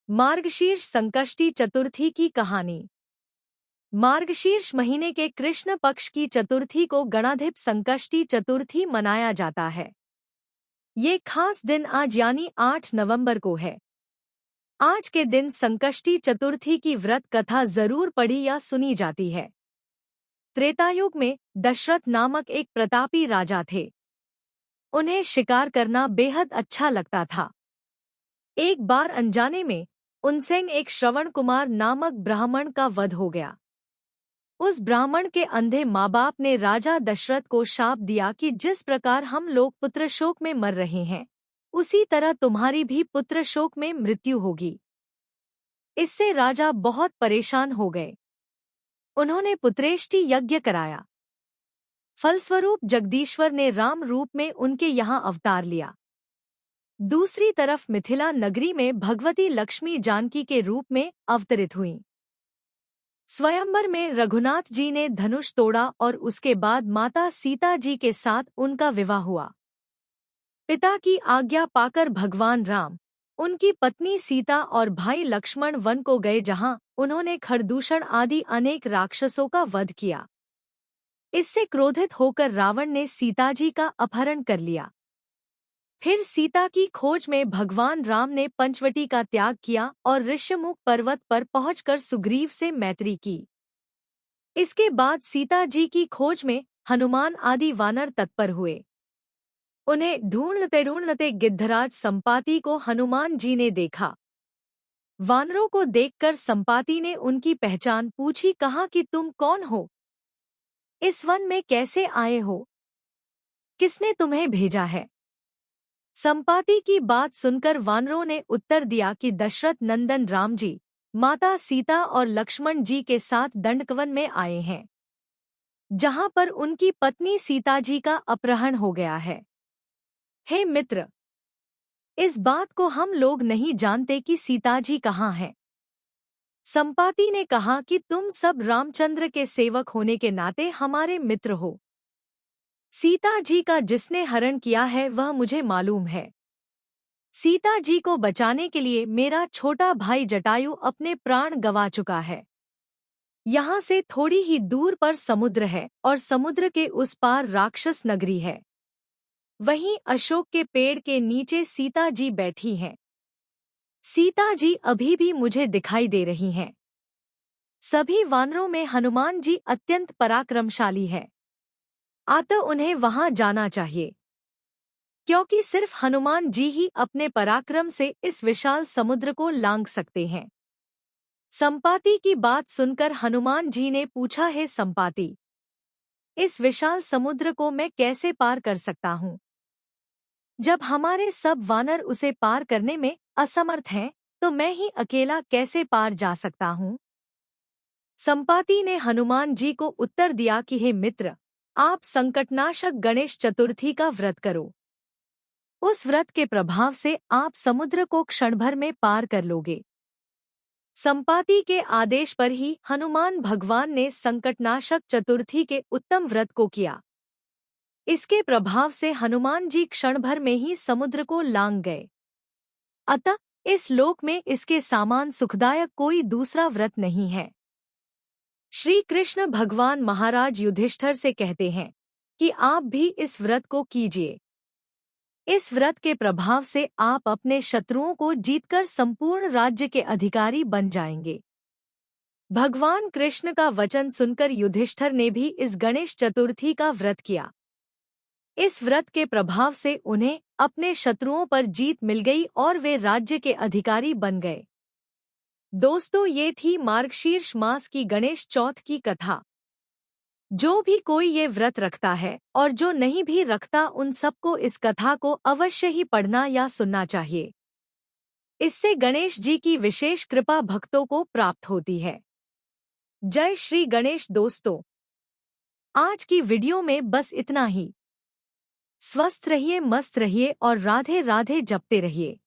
मार्गशीर्ष संकष्टी चतुर्थी की कहानी। मार्गशीर्ष महीने के कृष्ण पक्ष की चतुर्थी को गणाधिप संकष्टी चतुर्थी मनाया जाता है। ये खास दिन आज यानी 8 नवंबर को है। आज के दिन संकष्टी चतुर्थी की व्रत कथा जरूर पढ़ी या सुनी जाती है। त्रेतायुग में दशरथ नामक एक प्रतापी राजा थे। उन्हें शिकार करना बेहद अच्छा लगता था। एक बार अनजाने में उनसे एक श्रवण कुमार नामक ब्राह्मण का वध हो गया। उस ब्राह्मण के अंधे माँ बाप ने राजा दशरथ को शाप दिया कि जिस प्रकार हम लोग पुत्र शोक में मर रहे हैं, उसी तरह तुम्हारी भी पुत्र शोक में मृत्यु होगी। इससे राजा बहुत परेशान हो गए। उन्होंने पुत्रेष्टि यज्ञ कराया। फलस्वरूप जगदीश्वर ने राम रूप में उनके यहाँ अवतार लिया। दूसरी तरफ मिथिला नगरी में भगवती लक्ष्मी जानकी के रूप में अवतरित हुईं। स्वयंवर में रघुनाथ जी ने धनुष तोड़ा और उसके बाद माता सीता जी के साथ उनका विवाह हुआ। पिता की आज्ञा पाकर भगवान राम, उनकी पत्नी सीता और भाई लक्ष्मण वन को गए, जहां उन्होंने खरदूषण आदि अनेक राक्षसों का वध किया। इससे क्रोधित होकर रावण ने सीता जी का अपहरण कर लिया। फिर सीता की खोज में भगवान राम ने पंचवटी का त्याग किया और ऋष्यमुख पर्वत पर पहुंचकर सुग्रीव से मैत्री की। इसके बाद सीता जी की खोज में हनुमान आदि वानर तत्पर हुए। उन्हें ढूंढते ढूंढते गिद्धराज संपाति को हनुमान जी ने देखा। वानरों को देखकर संपाति ने उनकी पहचान पूछी, कहा कि तुम कौन हो? इस वन में कैसे आए हो? किसने तुम्हें भेजा है? संपाति की बात सुनकर वानरों ने उत्तर दिया कि दशरथ नंदन राम जी, माता सीता और लक्ष्मण जी के साथ दंडकवन में आए हैं, जहां पर उनकी पत्नी सीता जी का अपहरण हो गया है। हे मित्र, इस बात को हम लोग नहीं जानते कि सीता जी कहाँ हैं। संपाति ने कहा कि तुम सब रामचंद्र के सेवक होने के नाते हमारे मित्र हो। सीता जी का जिसने हरण किया है वह मुझे मालूम है। सीता जी को बचाने के लिए मेरा छोटा भाई जटायु अपने प्राण गंवा चुका है। यहाँ से थोड़ी ही दूर पर समुद्र है और समुद्र के उस पार राक्षस नगरी है। वहीं अशोक के पेड़ के नीचे सीता जी बैठी हैं। सीता जी अभी भी मुझे दिखाई दे रही हैं। सभी वानरों में हनुमान जी अत्यंत पराक्रमशाली है, अतः उन्हें वहां जाना चाहिए, क्योंकि सिर्फ हनुमान जी ही अपने पराक्रम से इस विशाल समुद्र को लांघ सकते हैं। संपाति की बात सुनकर हनुमान जी ने पूछा, हे संपाति, इस विशाल समुद्र को मैं कैसे पार कर सकता हूँ? जब हमारे सब वानर उसे पार करने में असमर्थ हैं, तो मैं ही अकेला कैसे पार जा सकता हूँ? संपाति ने हनुमान जी को उत्तर दिया कि हे मित्र, आप संकटनाशक गणेश चतुर्थी का व्रत करो। उस व्रत के प्रभाव से आप समुद्र को क्षणभर में पार कर लोगे। संपाति के आदेश पर ही हनुमान भगवान ने संकटनाशक चतुर्थी के उत्तम व्रत को किया। इसके प्रभाव से हनुमान जी क्षणभर में ही समुद्र को लांघ गए। अतः इस लोक में इसके समान सुखदायक कोई दूसरा व्रत नहीं है। श्री कृष्ण भगवान महाराज युधिष्ठिर से कहते हैं कि आप भी इस व्रत को कीजिए। इस व्रत के प्रभाव से आप अपने शत्रुओं को जीतकर संपूर्ण राज्य के अधिकारी बन जाएंगे। भगवान कृष्ण का वचन सुनकर युधिष्ठिर ने भी इस गणेश चतुर्थी का व्रत किया। इस व्रत के प्रभाव से उन्हें अपने शत्रुओं पर जीत मिल गई और वे राज्य के अधिकारी बन गए। दोस्तों, ये थी मार्गशीर्ष मास की गणेश चौथ की कथा। जो भी कोई ये व्रत रखता है और जो नहीं भी रखता, उन सबको इस कथा को अवश्य ही पढ़ना या सुनना चाहिए। इससे गणेश जी की विशेष कृपा भक्तों को प्राप्त होती है। जय श्री गणेश। दोस्तों, आज की वीडियो में बस इतना ही। स्वस्थ रहिए, मस्त रहिए और राधे राधे जपते रहिए।